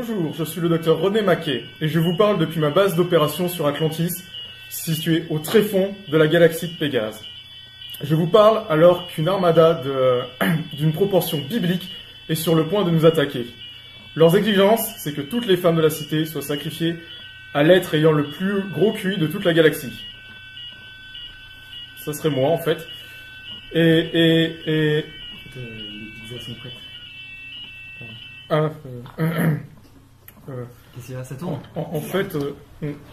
Bonjour, je suis le docteur René Maquet et je vous parle depuis ma base d'opération sur Atlantis, située au tréfonds de la galaxie de Pégase. Je vous parle alors qu'une armada d'une proportion biblique est sur le point de nous attaquer. Leurs exigences, c'est que toutes les femmes de la cité soient sacrifiées à l'être ayant le plus gros QI de toute la galaxie. Ça serait moi en fait. Les pizzas sont prêtes. Qu'est-ce qu'il y a, ça tourne? En fait,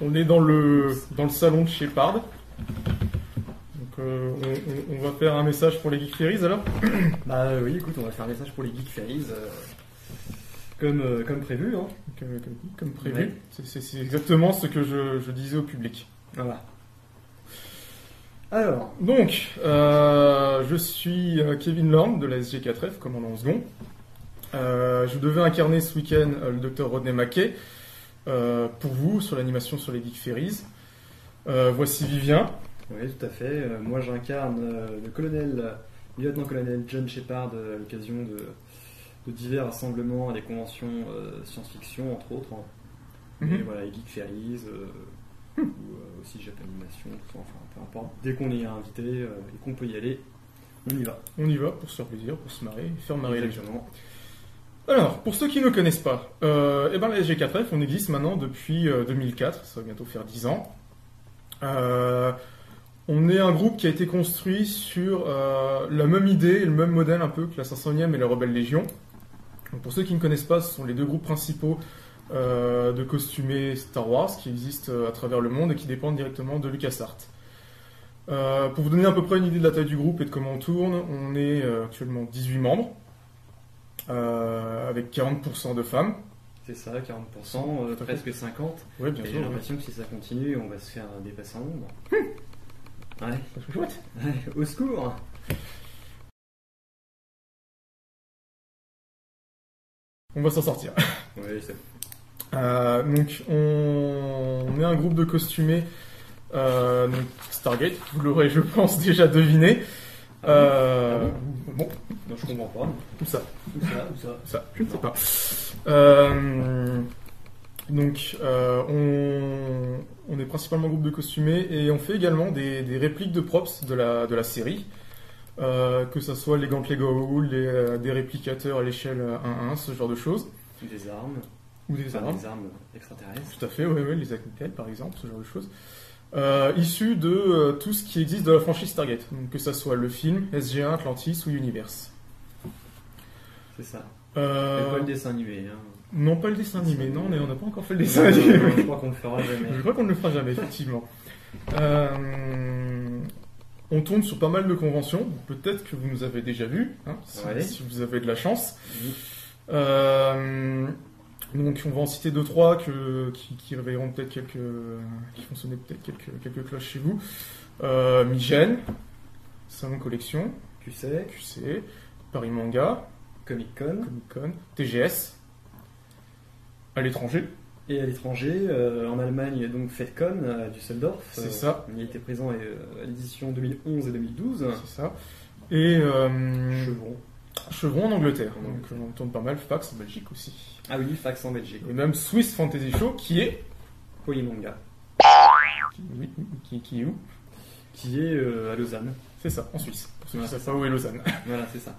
on est dans le salon de Shepard. Donc, on va faire un message pour les Geek Fairies alors. Bah oui, écoute, on va faire un message pour les Geek Fairies, comme prévu. Hein. Comme prévu. Ouais. C'est exactement ce que je disais au public. Voilà. Alors, donc, je suis Kevin Lorne de la SG4F, commandant en second. Je devais incarner ce week-end le docteur Rodney Mackey pour vous sur l'animation sur les Geek Fairies. Voici Vivien. oui, tout à fait. Moi, j'incarne le lieutenant-colonel John Shepard à l'occasion de divers rassemblements à des conventions science-fiction, entre autres. Hein. Et voilà, les Geek Fairies, ou aussi Japanimation, tout ça, enfin, peu importe. Dès qu'on est invité et qu'on peut y aller, on y va. On y va pour se faire plaisir, pour se marrer, faire marrer les gens. Exactement. Alors, pour ceux qui ne connaissent pas, la SG4F, on existe maintenant depuis 2004, ça va bientôt faire 10 ans. On est un groupe qui a été construit sur la même idée et le même modèle un peu que la 500e et la Rebelle Légion. Donc, pour ceux qui ne connaissent pas, ce sont les deux groupes principaux de costumés Star Wars qui existent à travers le monde et qui dépendent directement de LucasArts. Pour vous donner à peu près une idée de la taille du groupe et de comment on tourne, on est actuellement 18 membres. Avec 40% de femmes. C'est ça, 40%, presque 50%. Oui, bien Et sûr. j'ai l'impression que si ça continue, on va se faire dépasser en nombre. Ouais. C'est chouette. Ouais, au secours. On va s'en sortir. Oui, c'est Donc, on est un groupe de costumés donc Stargate, vous l'aurez, je pense, déjà deviné. Bon, non, je comprends pas. tout ça. Ça, je ne sais pas. Donc, on est principalement un groupe de costumés et on fait également des répliques de props de la série. Que ce soit les gants Lego, des réplicateurs à l'échelle 1-1, ce genre de choses. Des armes. Ou des armes. Des armes extraterrestres. Tout à fait, oui, les Acnitel par exemple, ce genre de choses. Issus de tout ce qui existe de la franchise Stargate. Donc, que ce soit le film, SG1, Atlantis ou Universe. C'est ça. Et pas le dessin animé. Hein. Non, pas le dessin animé, non, on n'a pas encore fait le dessin animé. Je crois qu'on le fera jamais. Je crois qu'on ne le fera jamais, effectivement. On tourne sur pas mal de conventions, peut-être que vous nous avez déjà vus, hein, si vous avez de la chance. Oui. Donc on va en citer 2-3 qui réveilleront peut-être qui font sonner peut-être quelques cloches chez vous. Migène, Salon Collection, QC, Paris Manga, Comic-Con, TGS, à l'étranger. Et à l'étranger, en Allemagne, donc FedCon à Düsseldorf. C'est ça. Il était présent à l'édition 2011 et 2012. C'est ça. Et Chevron en Angleterre. Donc on tourne pas mal. Fax en Belgique aussi. Ah oui, Fax en Belgique. Et même Swiss Fantasy Show qui est... Polymanga. Qui est où? Qui est à Lausanne. C'est ça, en Suisse. Pour ceux qui ne savent pas où est Lausanne. Voilà, c'est ça.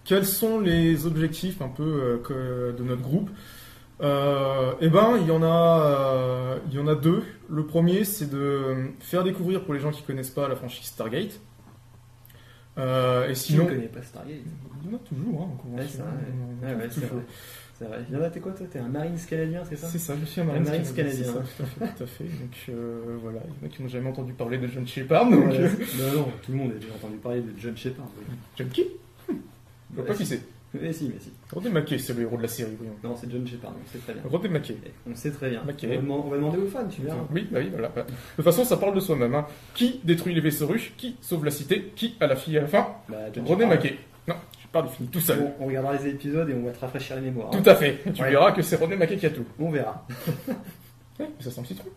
Quels sont les objectifs un peu de notre groupe? Eh ben, il y en a deux. Le premier, c'est de faire découvrir pour les gens qui connaissent pas la franchise Stargate. Et sinon, qui ne connaît pas Stargate? Il y en a toujours, hein, en convention. C'est vrai. Il y en a, t'es quoi toi? T'es un Marines canadien, c'est ça? C'est ça, je suis un Marines canadien. Tout à fait. Donc voilà, il y en a qui n'ont jamais entendu parler de John Shepard. Donc... Non, tout le monde a déjà entendu parler de John Shepard. Oui. John qui? Je vois pas qui c'est. Mais si. Rodney Mackey, c'est le héros de la série, voyons. Non, c'est John Shepard, on sait très bien. Rodney Mackey. On sait très bien. Mackey. On va demander aux fans, tu verras. Oui, voilà. De toute façon, ça parle de soi-même. Hein. Qui détruit les vaisseaux russes? Qui sauve la cité? Qui a la fille à la fin? Rodney Mackey. Non, Shepard il finit tout seul. Bon, on regardera les épisodes et on va te rafraîchir les mémoires. Tout à fait. Tu verras que c'est Rodney Mackey qui a tout. On verra. Mais ça sent le citron.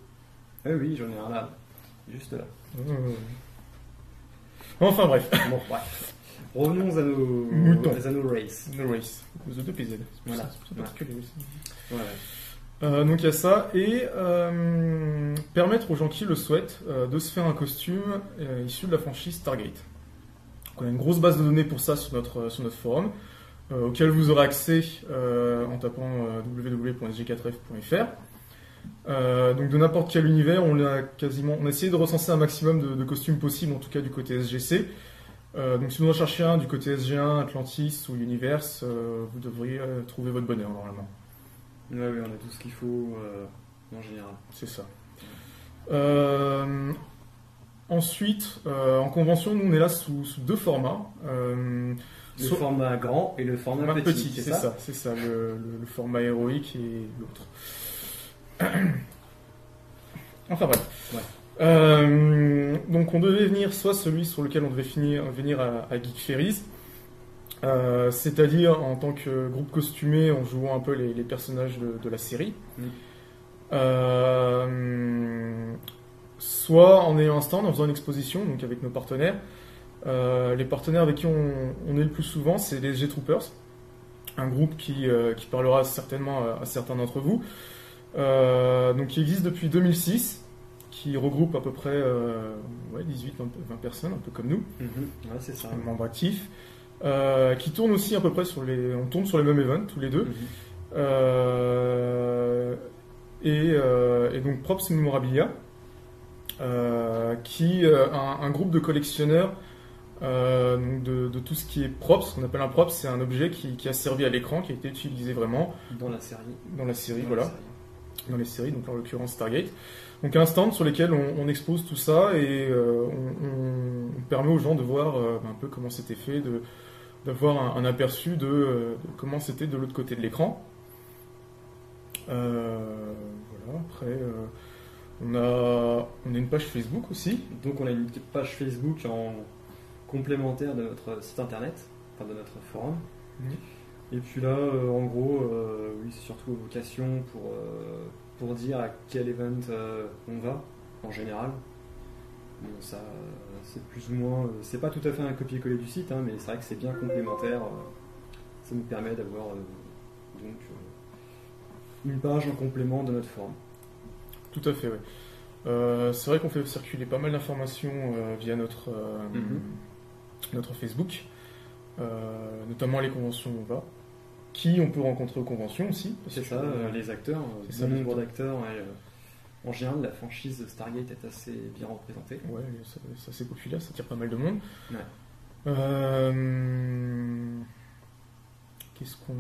Oui, j'en ai un là. Juste là. Enfin bref. Bon, bref. Revenons à nos Moutons. à nos races. No race. The 2PZ. Voilà. C'est particulier aussi. Ouais. Donc il y a ça, et permettre aux gens qui le souhaitent de se faire un costume issu de la franchise Stargate. Donc, on a une grosse base de données pour ça sur notre forum, auquel vous aurez accès en tapant www.sg4f.fr. Donc de n'importe quel univers, on a essayé de recenser un maximum de costumes possibles, en tout cas du côté SGC. Donc si vous en cherchez un du côté SG1, Atlantis ou Universe, vous devriez trouver votre bonheur normalement. Oui, on a tout ce qu'il faut en général. C'est ça. Ensuite, en convention, nous on est là sous deux formats. Le format grand et le format petit, c'est ça, le format héroïque et l'autre. Enfin bref. Ouais. Donc on devait venir soit celui sur lequel on devait venir à Geek Ferries, c'est-à-dire en tant que groupe costumé en jouant un peu les personnages de la série. Soit en ayant un stand, en faisant une exposition, donc avec nos partenaires. Les partenaires avec qui on est le plus souvent, c'est les SG-Troopers, un groupe qui parlera certainement à certains d'entre vous, donc qui existe depuis 2006, qui regroupe à peu près 18-20 personnes, un peu comme nous, Ouais, c'est ça. membres actifs, qui tourne aussi à peu près on tourne sur les mêmes events tous les deux. Et donc Props Memorabilia, qui un groupe de collectionneurs de tout ce qui est props. Ce qu'on appelle un prop, c'est un objet qui a servi à l'écran, qui a été utilisé vraiment dans la série. Dans les séries, donc en l'occurrence Stargate. Donc un stand sur lequel on expose tout ça et on permet aux gens de voir un peu comment c'était fait, d'avoir un aperçu de comment c'était de l'autre côté de l'écran. Voilà, après on a une page Facebook aussi. Donc on a une page Facebook en complémentaire de notre site internet, enfin de notre forum. Et puis là, en gros, oui, c'est surtout aux vocations pour dire à quel event on va, en général. Bon, ça, c'est plus ou moins... c'est pas tout à fait un copier-coller du site, hein, mais c'est vrai que c'est bien complémentaire. Ça nous permet d'avoir donc une page en complément de notre forum. Tout à fait, oui. C'est vrai qu'on fait circuler pas mal d'informations via notre Facebook, notamment les conventions où on va, qui on peut rencontrer aux conventions aussi. C'est ça, les acteurs, le nombre d'acteurs, et en général la franchise Stargate est assez bien représentée. Ouais, c'est assez populaire, ça tire pas mal de monde. Ouais. Qu'est-ce qu'on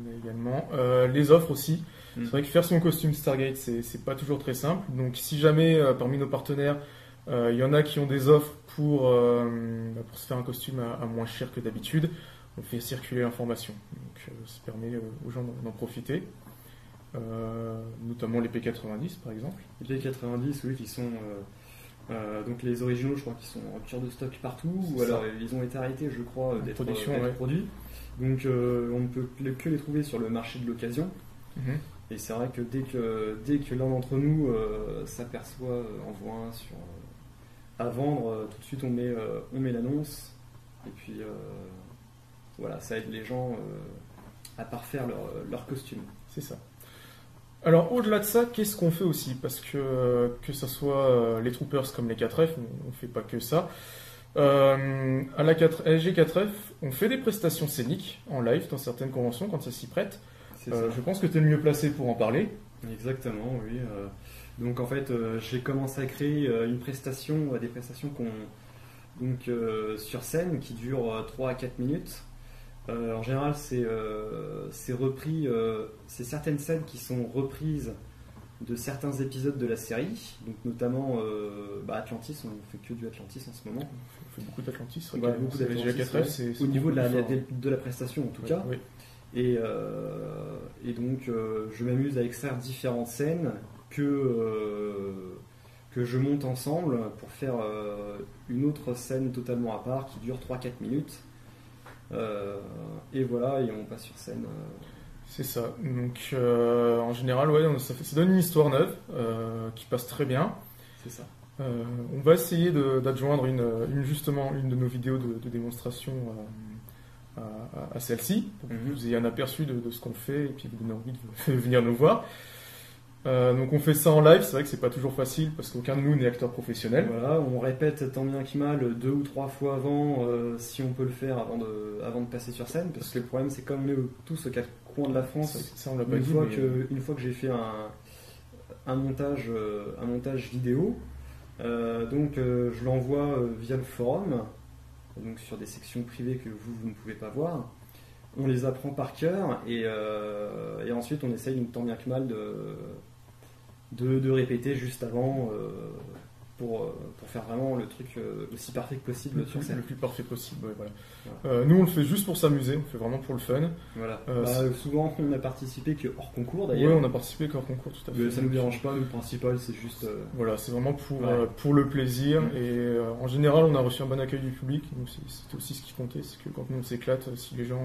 a également les offres aussi. C'est vrai que faire son costume Stargate, c'est pas toujours très simple. Donc si jamais parmi nos partenaires, il y en a qui ont des offres pour se faire un costume à moins cher que d'habitude, on fait circuler l'information. Donc ça permet aux gens d'en profiter. Notamment les P90 par exemple. Les P90, oui, qui sont donc les originaux, je crois qu'ils sont en rupture de stock partout, ou alors ils ont été arrêtés, je crois, d'être produits. Donc on ne peut que les trouver sur le marché de l'occasion. Et c'est vrai que dès que l'un d'entre nous s'aperçoit en voit un à vendre, tout de suite on met l'annonce, et puis voilà, ça aide les gens à parfaire leur costume. C'est ça. Alors au-delà de ça, qu'est-ce qu'on fait aussi? Parce que ce soit les Troopers comme les 4F, on ne fait pas que ça. À la SG4F, on fait des prestations scéniques en live dans certaines conventions quand ça s'y prête. Je pense que tu es le mieux placé pour en parler. Exactement, oui. Donc en fait, j'ai commencé à créer des prestations sur scène qui durent 3 à 4 minutes. En général, c'est repris, c'est certaines scènes qui sont reprises de certains épisodes de la série, donc notamment Atlantis, on fait que du Atlantis en ce moment. On fait beaucoup d'Atlantis, beaucoup d'Atlantis, au niveau de la prestation en tout cas. Oui. Et donc je m'amuse à extraire différentes scènes que je monte ensemble pour faire une autre scène totalement à part qui dure 3-4 minutes. Et voilà, et on passe sur scène. C'est ça. Donc en général, ça donne une histoire neuve qui passe très bien. C'est ça. On va essayer d'adjoindre justement une de nos vidéos de démonstration à celle-ci, pour que vous ayez un aperçu de ce qu'on fait et puis vous donner envie de venir nous voir. Donc on fait ça en live, c'est vrai que c'est pas toujours facile parce qu'aucun de nous n'est acteur professionnel. Voilà, on répète tant bien que mal 2 ou 3 fois avant, si on peut le faire avant de passer sur scène, parce que le problème c'est comme nous tous aux 4 coins de la France, ça, on l'a pas une dit, fois mais... que j'ai fait un montage vidéo, donc je l'envoie via le forum, donc sur des sections privées que vous ne pouvez pas voir. On les apprend par cœur et ensuite on essaye tant bien que mal de répéter juste avant pour faire vraiment le truc aussi parfait que possible sur scène. Le plus parfait possible, ouais, voilà. Voilà. Nous on le fait juste pour s'amuser, on le fait vraiment pour le fun. Voilà. Souvent on a participé que hors concours Oui, d'ailleurs. on a participé qu'hors concours, tout à fait. Ça nous dérange pas, le principal c'est juste... Voilà, c'est vraiment pour le plaisir et en général on a reçu un bon accueil du public, donc c'était aussi ce qui comptait, c'est que quand nous on s'éclate, si les gens...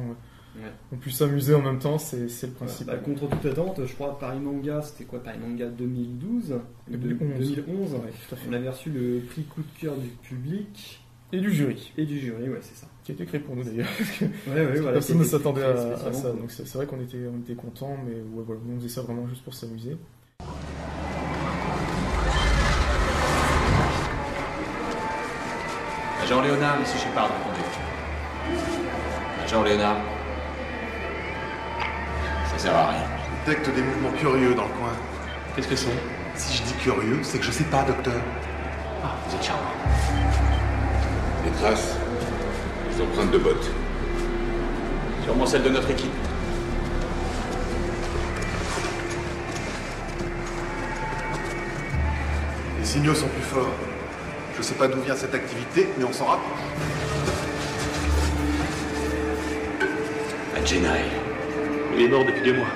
On puisse s'amuser en même temps, c'est le principal. Contre toute attente, je crois Paris Manga, c'était quoi Paris Manga 2012 2011 Ouais, tout à fait. On avait reçu le prix coup de cœur du public et du jury. Et du jury, ouais, c'est ça. Qui a été créé pour nous d'ailleurs. Voilà, personne ne s'attendait à ça, donc c'est vrai qu'on était contents, mais ouais, voilà, nous on faisait ça vraiment juste pour s'amuser. Agent Léonard, monsieur Shepard, répondez. Agent Léonard. Ça sert à rien. Je détecte des mouvements curieux dans le coin. Qu'est-ce que c'est? Si je dis curieux, c'est que je sais pas, docteur. Ah, vous êtes charmant. Les traces, les empreintes de bottes. Sûrement celle de notre équipe. Les signaux sont plus forts. Je sais pas d'où vient cette activité, mais on s'en rapproche. Adjenai. Il est mort depuis 2 mois.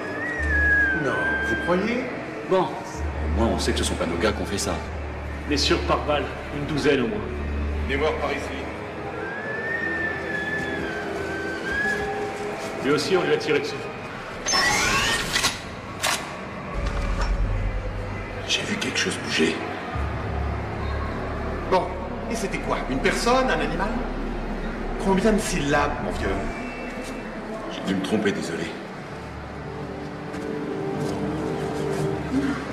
Non, vous croyez? Bon, au moins on sait que ce sont pas nos gars qui ont fait ça. Des sûrs par balle, une douzaine au moins. Il est mort par ici. Lui aussi, on lui a tiré dessus. J'ai vu quelque chose bouger. Bon, et c'était quoi? Une personne? Un animal? Combien de syllabes, mon vieux? J'ai dû me tromper, désolé.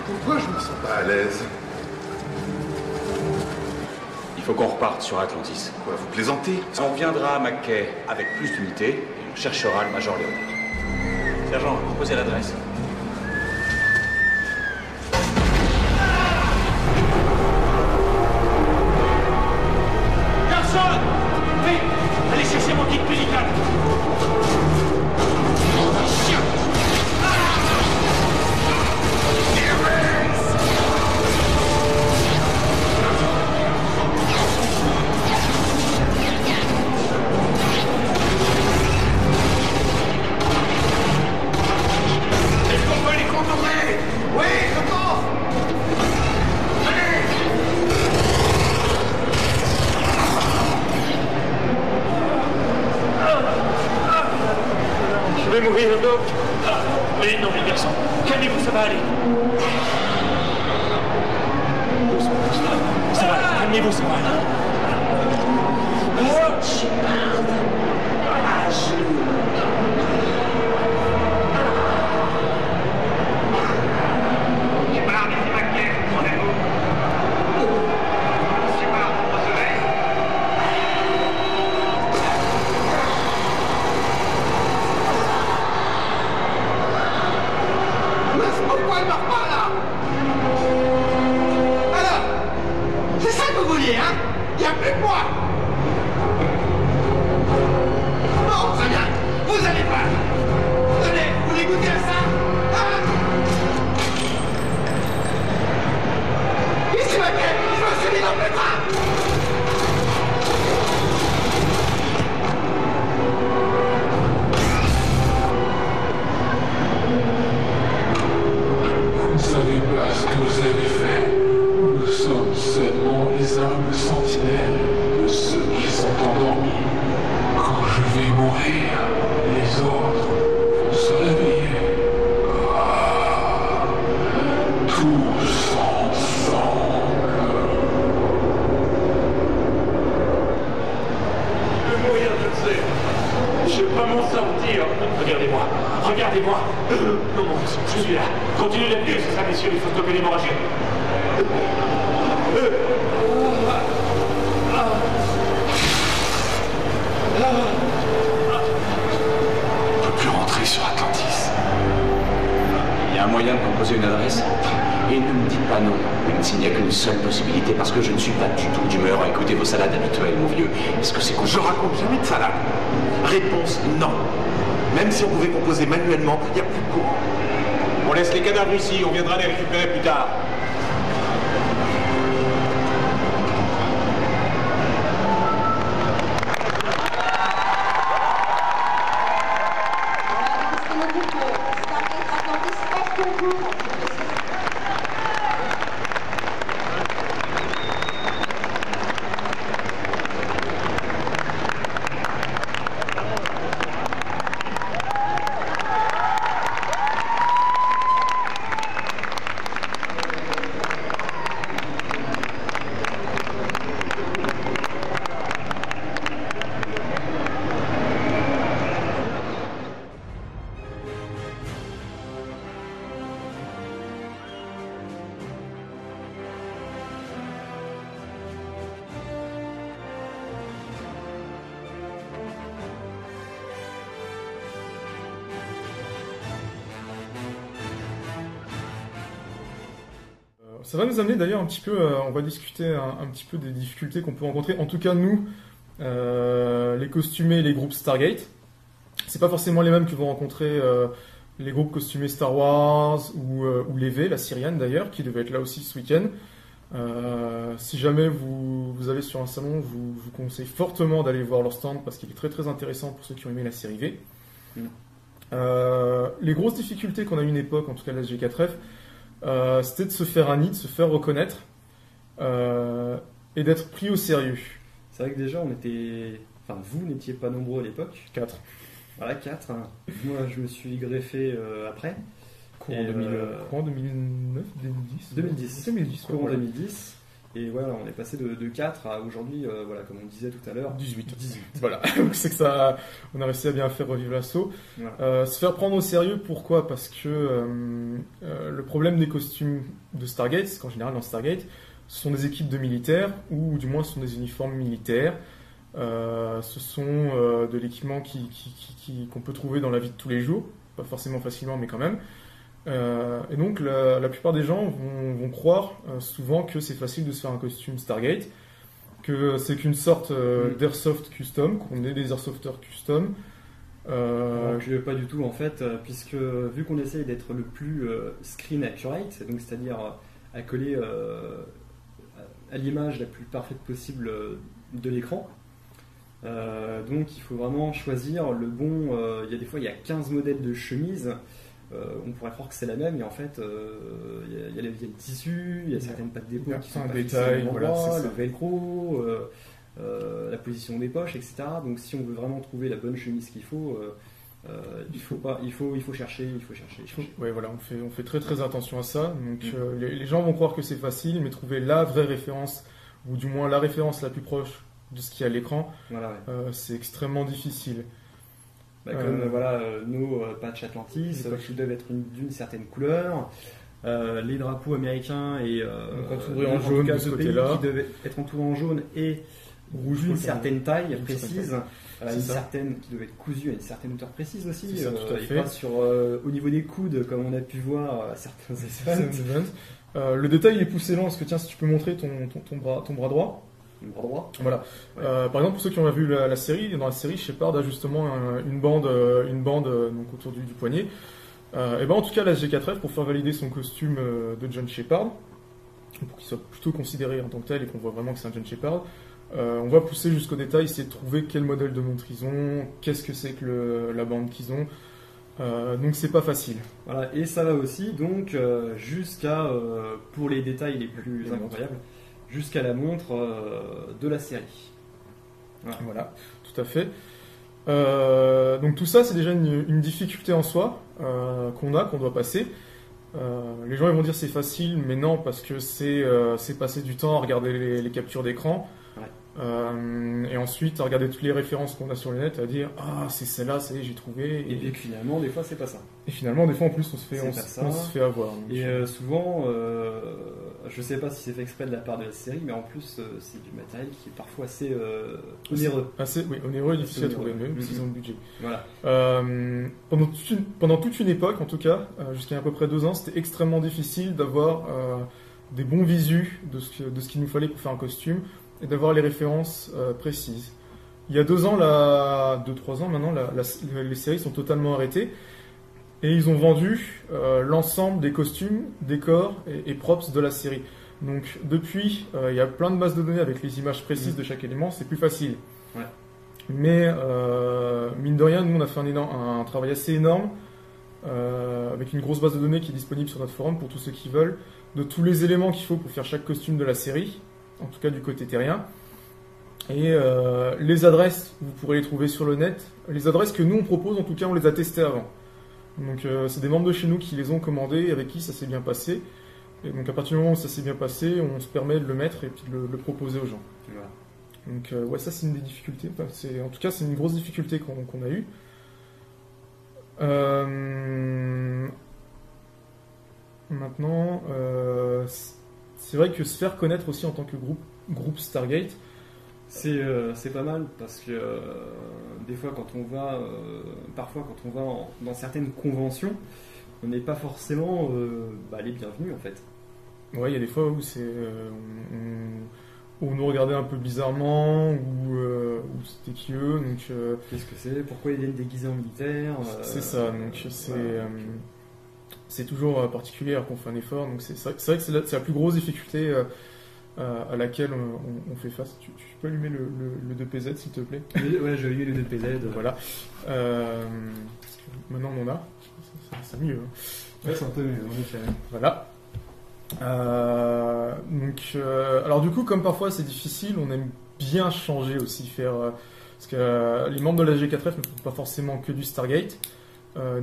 Pourquoi je me sens pas à l'aise? Il faut qu'on reparte sur Atlantis. Quoi, vous plaisantez? On reviendra à McKay avec plus d'unités et on cherchera le Major Léonard. Sergent, proposez l'adresse. Personne! Oui! Allez chercher mon guide médical! Je vais mourir, Doc. Oui, non, mais garçon, calmez-vous, ça va aller. Doucement, doucement. Ça va aller, calmez-vous, ça va aller. Shepard, ici McKay, rendez-vous. Shepard, vous recevez? Pourquoi elle meurt pas là? Alors, c'est ça que vous vouliez, hein? Il n'y a plus de moi. Non, très bien, vous allez pas. Tenez, vous voulez goûter à ça? Hein? Ici ma tête, je me suis mis dans mes bras. Vous ne savez pas ce que vous avez fait. Nous sommes seulement les humbles sentinelles de ceux qui sont endormis. Quand je vais mourir, les autres vont se réveiller. Ah, tous ensemble. Regardez-moi. Non, non, je suis là. Continuez d'appuyer, c'est ça, messieurs, il faut stopper l'hémorragie. On peut plus rentrer sur Atlantis. Il y a un moyen de composer une adresse. Et ne me dites pas non, même s'il n'y a qu'une seule possibilité, parce que je ne suis pas du tout d'humeur à écouter vos salades habituelles, mon vieux. Est-ce que c'est Je raconte jamais de salade. Réponse non. Même si on pouvait composer manuellement, il n'y a plus de courant. On laisse les cadavres ici, on viendra les récupérer plus tard. Ça va nous amener d'ailleurs un petit peu, on va discuter un petit peu des difficultés qu'on peut rencontrer. En tout cas, nous, les costumés, les groupes Stargate, c'est pas forcément les mêmes que vont rencontrer les groupes costumés Star Wars ou les V, la Syrienne d'ailleurs, qui devait être là aussi ce week-end. Si jamais vous allez sur un salon, je vous conseille fortement d'aller voir leur stand parce qu'il est très très intéressant pour ceux qui ont aimé la série V. Les grosses difficultés qu'on a eu une époque, en tout cas la SG4F, c'était de se faire un nid, de se faire reconnaître et d'être pris au sérieux. C'est vrai que déjà on était... Enfin vous n'étiez pas nombreux à l'époque. 4. Voilà, 4. Moi je me suis greffé après. Courant 2009, 2010 2010. Courant voilà. 2010. Et voilà, on est passé de 4 à aujourd'hui, voilà, comme on disait tout à l'heure, 18. Voilà, donc c'est que ça, on a réussi à bien faire revivre l'assaut. Voilà. Se faire prendre au sérieux, pourquoi ? Parce que le problème des costumes de Stargate, c'est qu'en général dans Stargate, ce sont des équipes de militaires, ou du moins ce sont des uniformes militaires. Ce sont de l'équipement qu'on peut trouver dans la vie de tous les jours, pas forcément facilement, mais quand même. Et donc la plupart des gens vont croire souvent que c'est facile de se faire un costume Stargate, que c'est qu'une sorte d'airsoft custom, qu'on est des airsofters custom. Donc pas du tout en fait, puisque vu qu'on essaye d'être le plus screen accurate, donc c'est-à-dire à coller à l'image la plus parfaite possible de l'écran, donc il faut vraiment choisir le bon. Il y a des fois il y a 15 modèles de chemises. On pourrait croire que c'est la même, mais en fait, il y a le tissu, il y a certaines pattes d'épaule qui sont pas détail, voilà, le velcro, la position des poches, etc. Donc, si on veut vraiment trouver la bonne chemise qu'il faut, il faut chercher. Ouais, voilà, on fait très très attention à ça. Donc, les gens vont croire que c'est facile, mais trouver la vraie référence, ou du moins la référence la plus proche de ce qu'il y a à l'écran, voilà, ouais. C'est extrêmement difficile. Comme nos patchs Atlantis, qui doivent être d'une certaine couleur, les drapeaux américains et entourés en jaune de ce côté-là, qui devaient être entourés en jaune et rouge d'une certaine taille précise, une certaine qui devait être cousue à une certaine hauteur précise aussi, ça, tout à fait. Et pas au niveau des coudes comme on a pu voir à certains events. Le détail est poussé lent, parce que tiens, si tu peux montrer ton bras droit. Voilà. Ouais. Par exemple, pour ceux qui ont vu la série, dans la série, Shepard a justement une bande donc autour du poignet. Et ben en tout cas, la SG4F, pour faire valider son costume de John Shepard, pour qu'il soit plutôt considéré en tant que tel et qu'on voit vraiment que c'est un John Shepard, on va pousser jusqu'au détail, essayer de trouver quel modèle de montre ils ont, qu'est-ce que c'est que la bande qu'ils ont. Donc c'est pas facile. Voilà, et ça va aussi donc jusqu'à pour les détails les plus incroyables. Jusqu'à la montre de la série. Voilà, tout à fait. Donc tout ça, c'est déjà une difficulté en soi qu'on doit passer. Les gens ils vont dire c'est facile, mais non, parce que c'est passer du temps à regarder les captures d'écran. Ouais. Et ensuite à regarder toutes les références qu'on a sur le net et à dire ah c'est celle-là, ça y est, j'ai trouvé. Et puis que finalement, des fois, c'est pas ça. Et finalement, des fois en plus on se fait avoir. Donc, Et souvent, je sais pas si c'est fait exprès de la part de la série, mais en plus c'est du matériel qui est parfois assez onéreux. Onéreux et difficile à trouver, même s'ils ont le budget. Voilà. Pendant toute une époque, en tout cas, jusqu'à à peu près 2 ans, c'était extrêmement difficile d'avoir des bons visus de ce qu'il nous fallait pour faire un costume et d'avoir les références précises. Il y a 2 ans, 2-3 ans maintenant, les séries sont totalement arrêtées et ils ont vendu l'ensemble des costumes, décors et props de la série. Donc depuis, il y a plein de bases de données avec les images précises de chaque élément, c'est plus facile. Ouais. Mais mine de rien, nous on a fait un travail assez énorme avec une grosse base de données qui est disponible sur notre forum pour tous ceux qui veulent, de tous les éléments qu'il faut pour faire chaque costume de la série, en tout cas du côté terrien. Et les adresses, vous pourrez les trouver sur le net. Les adresses que nous on propose, en tout cas, on les a testées avant. Donc c'est des membres de chez nous qui les ont commandées, avec qui ça s'est bien passé. Et donc à partir du moment où ça s'est bien passé, on se permet de le mettre et puis de le proposer aux gens. Voilà. Donc ouais, ça c'est une des difficultés. Enfin, en tout cas, c'est une grosse difficulté qu'on a eue. Maintenant, c'est vrai que se faire connaître aussi en tant que groupe Stargate, c'est pas mal parce que des fois parfois quand on va dans certaines conventions, on n'est pas forcément les bienvenus en fait. Ouais, il y a des fois où où on nous regardait un peu bizarrement, où c'était qui eux, donc... Qu'est-ce que c'est ? Pourquoi ils viennent déguisés en militaire ? C'est ça, donc c'est toujours particulier alors qu'on fait un effort, donc c'est vrai que c'est la plus grosse difficulté à laquelle on fait face. Tu peux allumer le 2PZ s'il te plaît ? Ouais, j'ai allumé le 2PZ. Voilà. Parce que maintenant on en a, c'est mieux. Hein. Ouais, c'est un peu mieux, en effet. Voilà. Alors du coup, comme parfois c'est difficile, on aime bien changer aussi, parce que les membres de la G4F ne font pas forcément que du Stargate.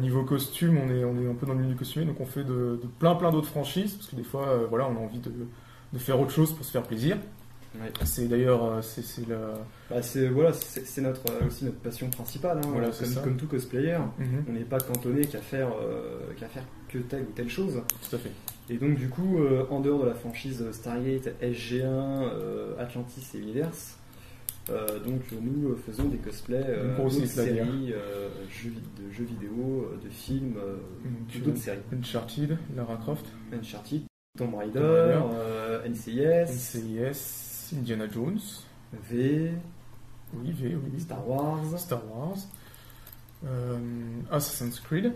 Niveau costume, on est un peu dans le milieu du costumier, donc on fait de plein d'autres franchises, parce que des fois, on a envie de faire autre chose pour se faire plaisir. Ouais. C'est d'ailleurs, c'est notre passion principale. Hein, voilà, comme tout cosplayer, Mm-hmm. on n'est pas cantonné qu'à faire que telle ou telle chose. Tout à fait. Et donc du coup, en dehors de la franchise Stargate, SG1, Atlantis et Universe, donc nous faisons des cosplays d'autres séries, de jeux vidéo, de films, d'autres séries. Uncharted, Lara Croft, Tomb Raider, NCIS, Indiana Jones, V, Star Wars, Assassin's Creed.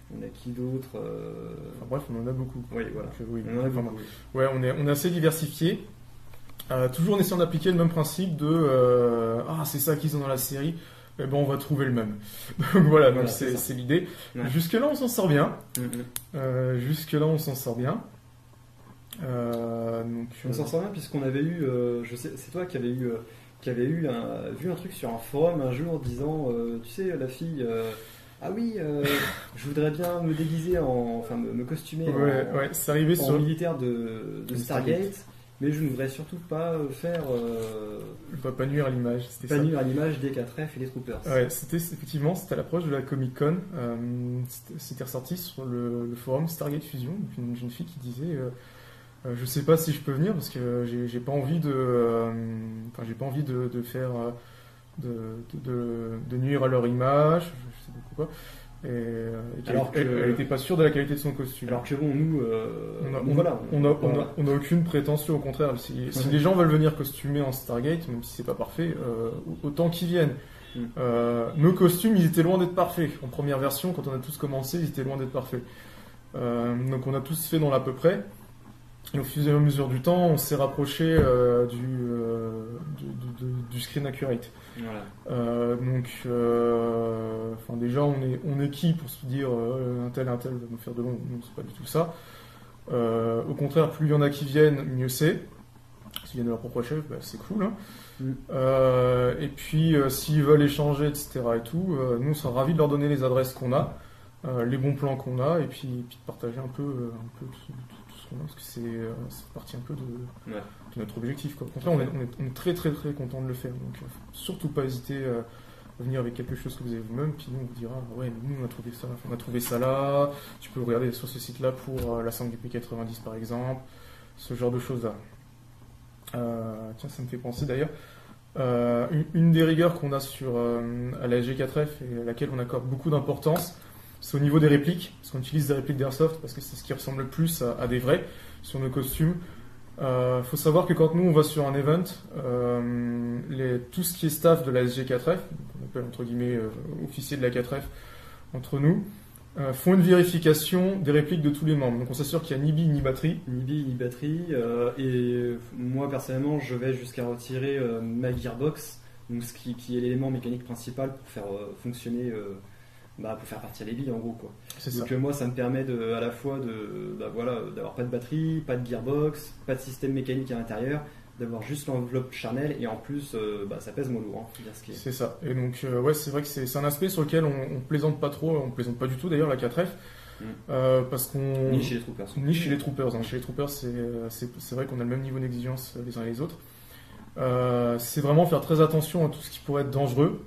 On a qui d'autre Enfin, bref, on en a beaucoup. Oui, voilà. Ouais, on est assez diversifié. Toujours en essayant d'appliquer le même principe de c'est ça qu'ils ont dans la série. Eh ben, on va trouver le même. Donc voilà, c'est l'idée. Ouais. Jusque-là, on s'en sort bien. Mm-hmm. On s'en sort bien, puisqu'on avait eu, c'est toi qui avais vu un truc sur un forum un jour disant, tu sais, la fille, je voudrais bien me déguiser me costumer c'est arrivé en militaire de Stargate. Mais je ne voudrais surtout pas faire... pas nuire à l'image. Nuire à l'image des 4F et des Troopers. Ouais, c'était à l'approche de la Comic-Con. C'était ressorti sur le forum Stargate Fusion. Une jeune fille qui disait je sais pas si je peux venir parce que j'ai pas envie de faire... de nuire à leur image. Je sais pas pourquoi. Elle n'était pas sûre de la qualité de son costume. Alors que bon, nous, on n'a aucune prétention, au contraire. Si les gens veulent venir costumer en Stargate, même si c'est pas parfait, autant qu'ils viennent. Nos costumes, ils étaient loin d'être parfaits. En première version, quand on a tous commencé, ils étaient loin d'être parfaits. Donc on a tous fait dans l'à peu près. Et au fur et à mesure du temps, on s'est rapproché du screen accurate. Voilà. Déjà, on est qui pour se dire un tel va nous faire de long. Non, c'est pas du tout ça. Au contraire, plus il y en a qui viennent, mieux c'est. S'ils viennent de leur propre chef, c'est cool. Hein. Et puis, s'ils veulent échanger, etc. et tout, nous, on sera ravis de leur donner les adresses qu'on a, les bons plans qu'on a, et puis de partager un peu tout ce parce que c'est partie un peu de Ouais. notre objectif, quoi. Au contraire, on est très très très content de le faire, donc surtout pas hésiter à venir avec quelque chose que vous avez vous-même, puis nous on vous dira ouais mais nous on a trouvé ça là, tu peux regarder sur ce site là pour la 5 du P90 par exemple, ce genre de choses là. Tiens, ça me fait penser d'ailleurs, une des rigueurs qu'on a à la SG4F et à laquelle on accorde beaucoup d'importance, c'est au niveau des répliques, parce qu'on utilise des répliques d'Airsoft parce que c'est ce qui ressemble le plus à des vrais sur nos costumes. Faut savoir que quand nous on va sur un event, tout ce qui est staff de la SG4F, qu'on appelle entre guillemets officiers de la 4F entre nous, font une vérification des répliques de tous les membres. Donc on s'assure qu'il n'y a ni bille ni batterie. Ni bille ni batterie. Et moi personnellement, je vais jusqu'à retirer ma gearbox, donc ce qui est l'élément mécanique principal pour faire fonctionner. Pour faire partir les billes en gros quoi. Donc moi ça me permet à la fois d'avoir pas de batterie, pas de gearbox, pas de système mécanique à l'intérieur, d'avoir juste l'enveloppe charnelle et en plus ça pèse moins lourd. C'est ça. Et donc c'est vrai que c'est un aspect sur lequel on plaisante pas trop, on plaisante pas du tout d'ailleurs la 4F. Parce qu'on ni chez les troopers. Chez les troopers, hein. Chez les troopers c'est vrai qu'on a le même niveau d'exigence les uns et les autres. C'est vraiment faire très attention à tout ce qui pourrait être dangereux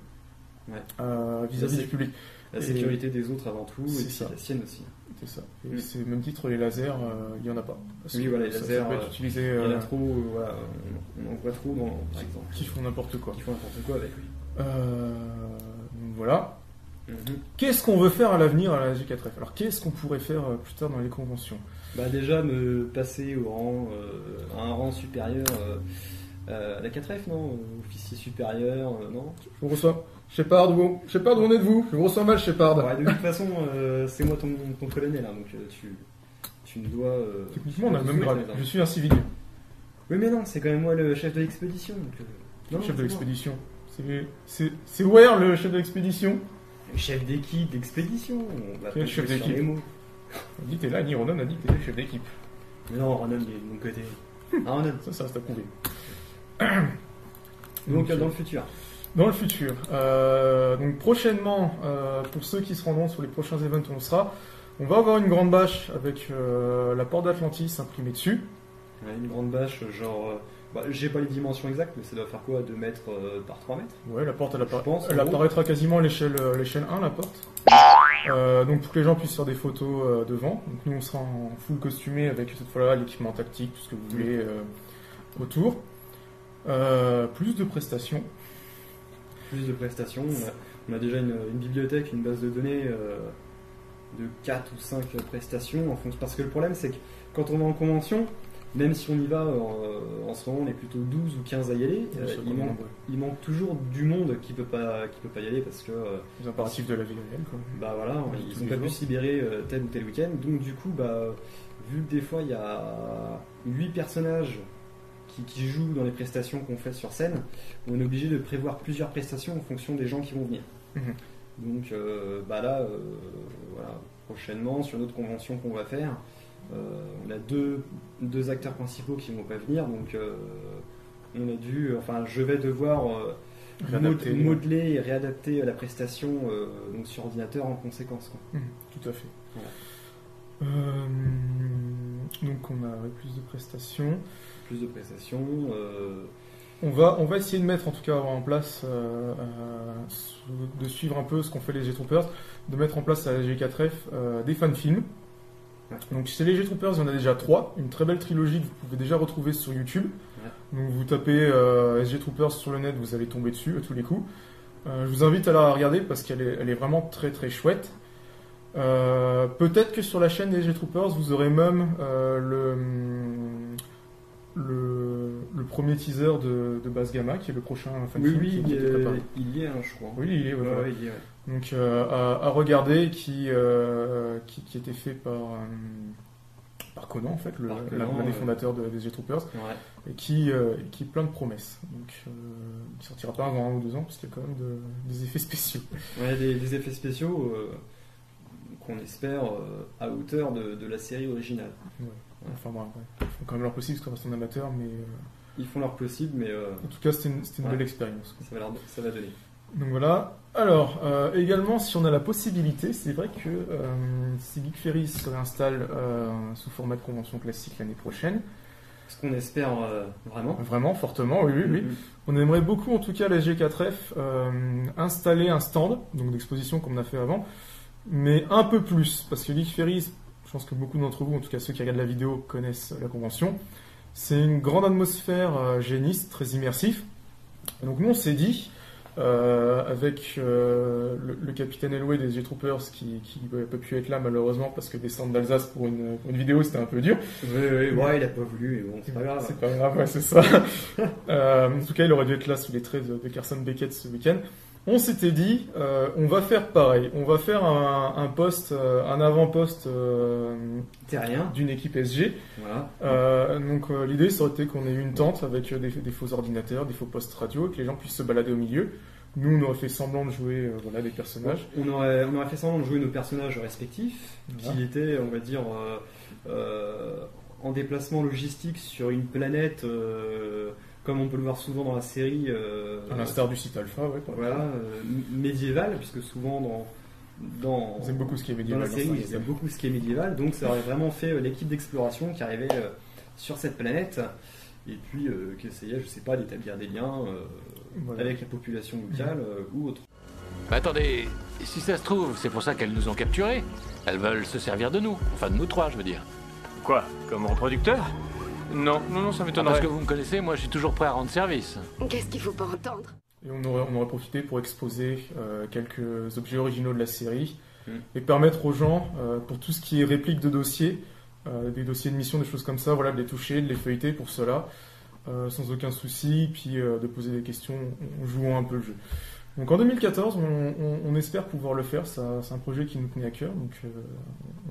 vis-à-vis du public. La sécurité des autres avant tout, et puis la sienne aussi. C'est ça. Et c'est au même titre, les lasers, il n'y en a pas. Oui, voilà, les lasers, peut être utilisé, il y en a trop, on en voit trop, par exemple. Qui font n'importe quoi. Qui font n'importe quoi avec, oui. Voilà. Qu'est-ce qu'on veut faire à l'avenir à la G4F? Alors, qu'est-ce qu'on pourrait faire plus tard dans les conventions? Déjà, me passer à un rang supérieur à la 4F, non? Officier supérieur, non? Je vous reçois. Shepard, où en êtes-vous? Je vous ressens mal, Shepard. Ouais, de toute façon, c'est moi ton colonel, hein, donc tu me dois... Techniquement, on a le même grade. Je suis un civil. Oui, mais non, c'est quand même moi le chef de l'expédition. Le chef de l'expédition. C'est Ware, le chef de l'expédition. Le chef d'équipe d'expédition. Quel chef d'équipe? On dit t'es là, ni Ronan a dit que t'es le chef d'équipe. Mais non, Ronan, il est de mon côté. Ah, Ronan. Ça reste à prouver. Donc, dans le futur. Dans le futur. Donc prochainement, pour ceux qui se rendront sur les prochains events où on sera, on va avoir une grande bâche avec la porte d'Atlantis imprimée dessus. Ouais, une grande bâche, genre... j'ai pas les dimensions exactes, mais ça doit faire quoi, 2 mètres par 3 mètres? Ouais, la porte, elle apparaîtra quasiment à l'échelle 1, la porte. Donc pour que les gens puissent faire des photos devant. Donc nous, on sera en full costumé avec cette fois-là l'équipement tactique, tout ce que vous voulez autour. Plus de prestations. On a déjà une bibliothèque, une base de données de 4 ou 5 prestations en fonction. Parce que le problème, c'est que quand on est en convention, même si on y va, en ce moment on est plutôt 12 ou 15 à y aller, il manque toujours du monde qui peut pas y aller parce que... les impératifs de la vie réelle, quoi. Voilà, ils n'ont pas pu se libérer tel ou tel week-end. Donc du coup, vu que des fois il y a 8 personnages qui jouent dans les prestations qu'on fait sur scène, on est obligé de prévoir plusieurs prestations en fonction des gens qui vont venir. Donc là, prochainement, sur notre convention qu'on va faire, on a deux acteurs principaux qui ne vont pas venir, donc je vais devoir modeler et réadapter la prestation donc sur ordinateur en conséquence, quoi. Tout à fait. Voilà. Donc on a plus de prestations. On va essayer de mettre en tout cas en place, de suivre un peu ce qu'ont fait les G-Troopers, de mettre en place à la G4F des fan-films. Donc chez les G-Troopers, il y en a déjà 3, une très belle trilogie que vous pouvez déjà retrouver sur YouTube. Donc vous tapez G-Troopers sur le net, vous allez tomber dessus à tous les coups. Je vous invite à la regarder parce qu'elle est vraiment très très chouette. Peut-être que sur la chaîne des G-Troopers, vous aurez même le premier teaser de Bass Gamma, qui est le prochain fan-film. Oui, il y est, je crois. Oui, il y est. Ouais. Donc à regarder, qui était fait par Conan, en fait, l'un des fondateurs des G-Troopers, et qui est plein de promesses. Donc il sortira pas avant 1 ou 2 ans, parce qu'il y a quand même des effets spéciaux. Ouais, des effets spéciaux qu'on espère à hauteur de la série originale. Ouais. Enfin bon, ils font quand même leur possible parce qu'on reste en amateur, mais... Ils font leur possible, mais... En tout cas, c'était une belle expérience. Ça va donner. Donc voilà. Alors, également, si on a la possibilité, c'est vrai que si Geek Ferries se réinstalle sous format de convention classique l'année prochaine, Ce qu'on espère vraiment. Vraiment, fortement, oui, oui, oui. On aimerait beaucoup, en tout cas, la G4F, installer un stand, donc d'exposition comme on a fait avant, mais un peu plus, parce que Geek Ferries, je pense que beaucoup d'entre vous, en tout cas ceux qui regardent la vidéo, connaissent la convention. C'est une grande atmosphère géniste, très immersif. Donc nous, on s'est dit, avec le capitaine Elway des G-Troopers qui n'a pas pu être là malheureusement parce que descendre d'Alsace pour une vidéo c'était un peu dur. Oui, ouais, il a pas voulu, mais bon, c'est pas grave. C'est pas grave, ouais, c'est ça. En tout cas, il aurait dû être là sous les traits de Carson Beckett ce week-end. On s'était dit, on va faire pareil. On va faire un post, un avant-post d'une équipe SG. Voilà. Donc l'idée, ça aurait été qu'on ait une tente avec des faux ordinateurs, des faux postes radio, et que les gens puissent se balader au milieu. Nous, on aurait fait semblant de jouer voilà, des personnages. On aurait fait semblant de jouer nos personnages respectifs, voilà. Qui étaient, on va dire, en déplacement logistique sur une planète, comme on peut le voir souvent dans la série. À l'instar du site Alpha, ouais. Voilà, médiéval, puisque souvent ils aiment beaucoup ce qui est médiéval. Dans la série, ils aiment beaucoup ce qui est médiéval, donc ça aurait vraiment fait l'équipe d'exploration qui arrivait sur cette planète. Et puis qui essayait, je sais pas, d'établir des liens voilà. Avec la population locale ou autre. Mais attendez, si ça se trouve, c'est pour ça qu'elles nous ont capturés. Elles veulent se servir de nous, enfin de nous trois, je veux dire. Quoi? Comme reproducteur? Non, ça m'étonnerait. Parce que vous me connaissez, moi je suis toujours prêt à rendre service. Qu'est-ce qu'il faut pas entendre? Et on aurait profité pour exposer quelques objets originaux de la série et permettre aux gens, pour tout ce qui est réplique de dossiers, des dossiers de mission, des choses comme ça, voilà, de les toucher, de les feuilleter pour cela, sans aucun souci, puis de poser des questions en jouant un peu le jeu. Donc en 2014, on espère pouvoir le faire, c'est un projet qui nous tenait à cœur, donc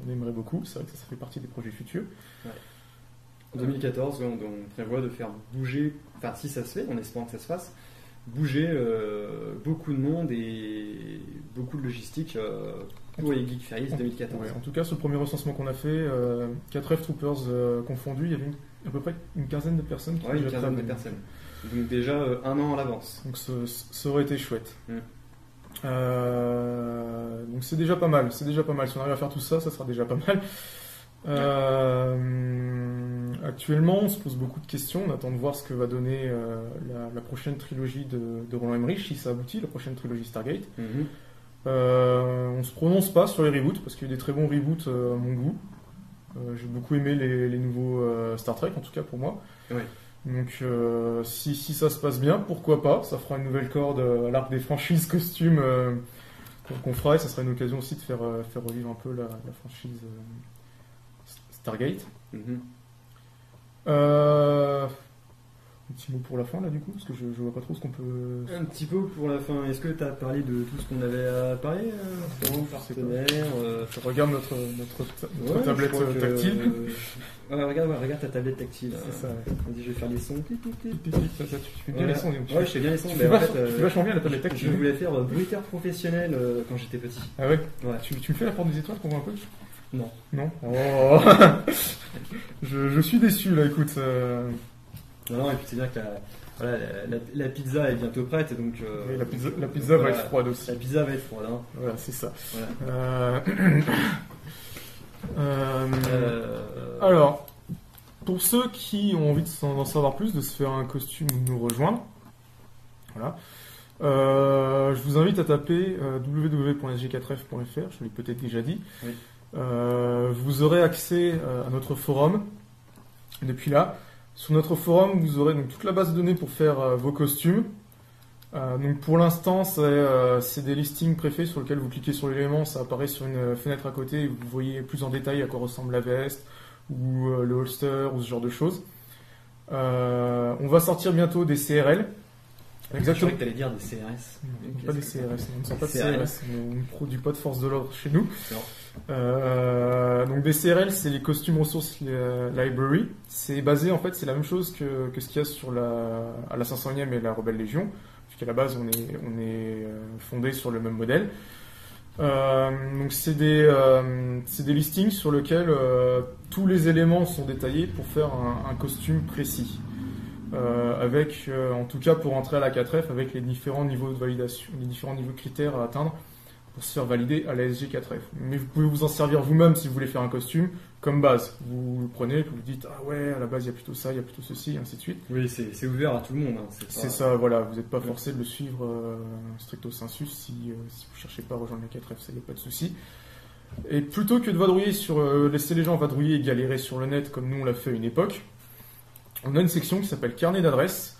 on aimerait beaucoup, c'est vrai que ça fait partie des projets futurs. Ouais. En 2014, on prévoit de faire bouger, enfin si ça se fait, en espérant que ça se fasse, bouger beaucoup de monde et beaucoup de logistique pour les Geek Ferries 2014. Ouais, en tout cas, sur le premier recensement qu'on a fait, 4F Troopers confondus, il y avait à peu près une quinzaine de personnes. Une quinzaine de personnes. Donc déjà un an à l'avance. Donc ça aurait été chouette. Donc c'est déjà pas mal. Si on arrive à faire tout ça, ça sera déjà pas mal. Actuellement, on se pose beaucoup de questions. On attend de voir ce que va donner la prochaine trilogie de Roland Emmerich, si ça aboutit, la prochaine trilogie Stargate. On se prononce pas sur les reboots parce qu'il y a eu des très bons reboots à mon goût. J'ai beaucoup aimé les nouveaux Star Trek, en tout cas pour moi. Oui. Donc si ça se passe bien, pourquoi pas. Ça fera une nouvelle corde à l'arc des franchises costumes qu'on fera, et ça sera une occasion aussi de faire revivre un peu la franchise Stargate. Un petit mot pour la fin là du coup, parce que je vois pas trop ce qu'on peut... Un petit peu pour la fin, est-ce que tu as parlé de tout ce qu'on avait à parler partenaire, Je regarde notre tablette tactile. Regarde ta tablette tactile. C'est ça. Vas-y, je vais faire les sons. Tu fais bien les sons. Ouais, je fais bien les sons. Tu fais vachement bien la tablette tactile. Je voulais faire bruiteur professionnel quand j'étais petit. Ah ouais, tu me fais la porte des étoiles qu'on voit un peu? Non. Oh. Je suis déçu là, écoute. Non, et puis c'est bien que la pizza est bientôt prête, donc... oui, la pizza va être froide aussi. La pizza va être froide, hein. Voilà, c'est ça. Voilà. Alors, pour ceux qui ont envie d'en savoir plus, de se faire un costume ou de nous rejoindre, voilà. Je vous invite à taper www.sg4f.fr, je l'ai peut-être déjà dit. Oui. Vous aurez accès à notre forum depuis là. Sur notre forum, vous aurez donc toute la base de données pour faire vos costumes. Donc pour l'instant, c'est des listings préfaits sur lesquels vous cliquez sur l'élément, ça apparaît sur une fenêtre à côté et vous voyez plus en détail à quoi ressemble la veste ou le holster ou ce genre de choses. On va sortir bientôt des CRL. Exactement. Je croyais que tu allais dire des CRS. Non, pas des CRS, on ne sort pas de CRS, on ne produit pas de force de l'ordre chez nous. Donc des CRL, c'est les Costume Resource Library. C'est basé, en fait, c'est la même chose que ce qu'il y a sur à la 500e et la Rebelle Légion, puisqu'à la base on est fondé sur le même modèle. Donc c'est des listings sur lesquels tous les éléments sont détaillés pour faire un costume précis. avec, en tout cas pour entrer à la 4F, avec les différents niveaux de validation, les différents niveaux de critères à atteindre pour se faire valider à la SG4F. Mais vous pouvez vous en servir vous-même si vous voulez faire un costume comme base. Vous le prenez, puis vous dites ah ouais, à la base il y a plutôt ça, il y a plutôt ceci, et ainsi de suite. Oui, c'est ouvert à tout le monde. Hein. C'est ça, voilà, vous n'êtes pas forcé de le suivre stricto sensu si vous ne cherchez pas à rejoindre la 4F, ça y a pas de souci. Et plutôt que de vadrouiller laisser les gens vadrouiller et galérer sur le net comme nous on l'a fait à une époque, on a une section qui s'appelle carnet d'adresses.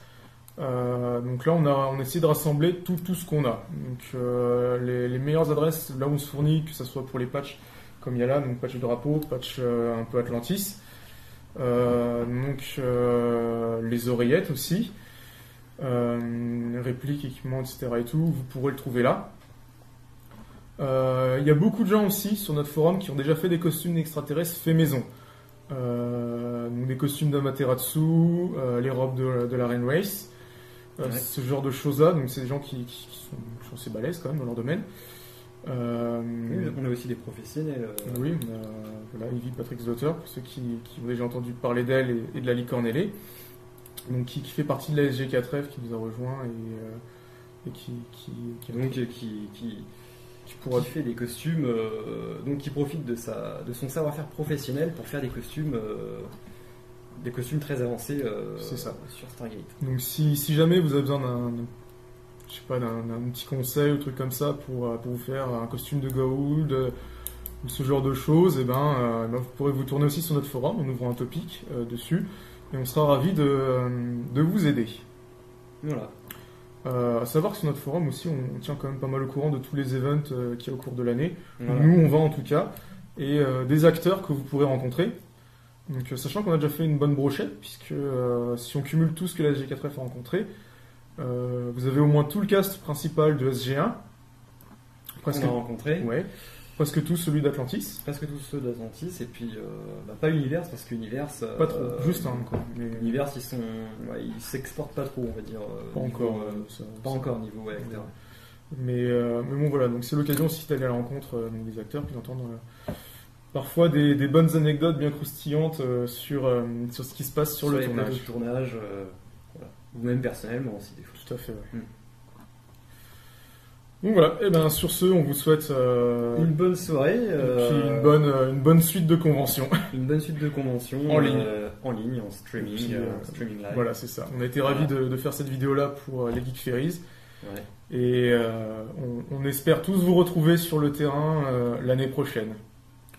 Donc là, on a essayé de rassembler tout ce qu'on a. Donc les meilleures adresses, là où on se fournit, que ce soit pour les patchs, comme il y a là, donc patch de drapeau, patch un peu Atlantis, les oreillettes aussi, répliques, équipements, etc. et tout, vous pourrez le trouver là. Il y a beaucoup de gens aussi sur notre forum qui ont déjà fait des costumes d'extraterrestres fait maison. Donc des costumes d'Amaterasu, les robes de la Rain Race. Ce genre de choses-là, donc c'est des gens qui sont assez balèzes quand même dans leur domaine. Oui, on a aussi des professionnels. Oui, on a voilà, Ivy Patrick Zotter, pour ceux qui ont déjà entendu parler d'elle et de la Licornellée, donc qui fait partie de la SG4F, qui nous a rejoint et qui fait des costumes, donc qui profite de son savoir-faire professionnel pour faire des costumes très avancés c'est ça. sur Stargate. Donc si jamais vous avez besoin d'un petit conseil ou truc comme ça pour vous faire un costume de Goa'uld ou ce genre de choses, vous pourrez vous tourner aussi sur notre forum, on ouvre un topic dessus et on sera ravis de vous aider. Voilà. À savoir que sur notre forum aussi, on tient quand même pas mal au courant de tous les events qu'il y a au cours de l'année. Voilà. Nous, on va en tout cas, et des acteurs que vous pourrez rencontrer. Donc, sachant qu'on a déjà fait une bonne brochette, puisque si on cumule tout ce que la SG4F a rencontré, vous avez au moins tout le cast principal de SG1. Presque rencontré. Ouais. Presque tous celui d'Atlantis. Presque tous ceux d'Atlantis, et puis pas Universe, parce qu'Universe... pas trop, juste un quoi. Mais... Universe, ils s'exportent pas trop, on va dire. Pas encore. Pas encore niveau acteur. Mais bon voilà, donc c'est l'occasion aussi d'aller à la rencontre des acteurs, puis d'entendre parfois des bonnes anecdotes bien croustillantes sur ce qui se passe sur le tournage. Les tournage, voilà. Ou même personnellement aussi des fois. Tout à fait, ouais. Donc voilà, et sur ce, on vous souhaite une bonne soirée, et puis une bonne suite de conventions. Une bonne suite de conventions en ligne, en streaming, streaming live. Voilà, c'est ça. On a été ravis de faire cette vidéo-là pour les Geek Ferries. Ouais. Et on espère tous vous retrouver sur le terrain l'année prochaine.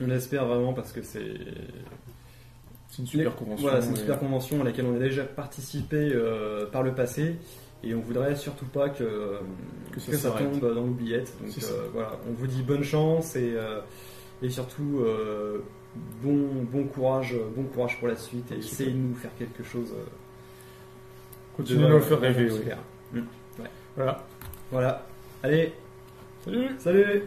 On espère vraiment parce que c'est une super convention. Voilà, c'est une super convention à laquelle on a déjà participé par le passé. Et on voudrait surtout pas que ça tombe dans l'oubliette. Donc voilà, on vous dit bonne chance et surtout bon courage pour la suite et essayez de nous faire quelque chose. Continuez à nous faire rêver. Ouais. Voilà. Allez. Salut.